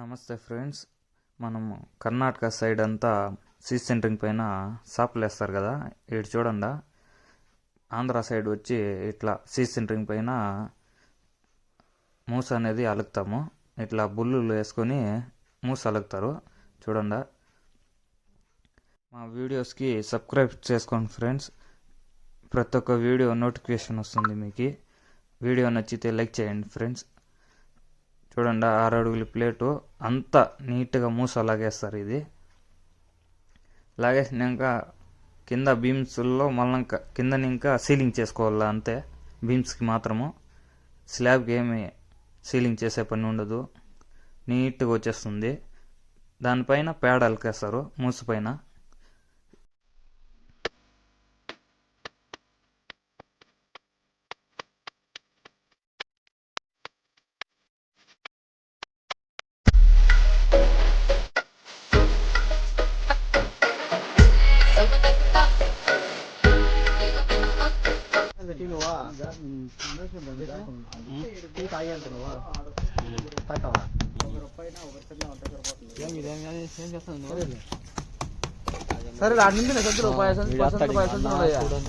నమస్తే ఫ్రెండ్స్, మనము కర్ణాటక సైడ్ అంతా సీ సెంటరింగ్ పైన సాపులు వేస్తారు కదా. ఇటు చూడండి, ఆంధ్ర సైడ్ వచ్చి ఇట్లా సీ సెంటరింగ్ పైన మూస అనేది అలుకుతాము. ఇట్లా బుల్లులు వేసుకొని మూస అలుకుతారు. చూడండి, మా వీడియోస్కి సబ్స్క్రైబ్ చేసుకోండి ఫ్రెండ్స్. ప్రతి ఒక్క వీడియో నోటిఫికేషన్ వస్తుంది మీకు. వీడియో నచ్చితే లైక్ చేయండి ఫ్రెండ్స్. చూడండి, 6 అడుగుల ప్లేటు అంతా నీట్గా మూస లాగేస్తారు. ఇది లాగేసినాక కింద బీమ్స్లో మళ్ళీ కింద ఇంకా సీలింగ్ చేసుకోవాలా, అంతే. బీమ్స్కి మాత్రము, స్లాబ్కి ఏమి సీలింగ్ చేసే పని ఉండదు. నీట్గా వచ్చేస్తుంది. దానిపైన పేడ అలికేస్తారు మూస పైన. సరే 2 నిమిషాలు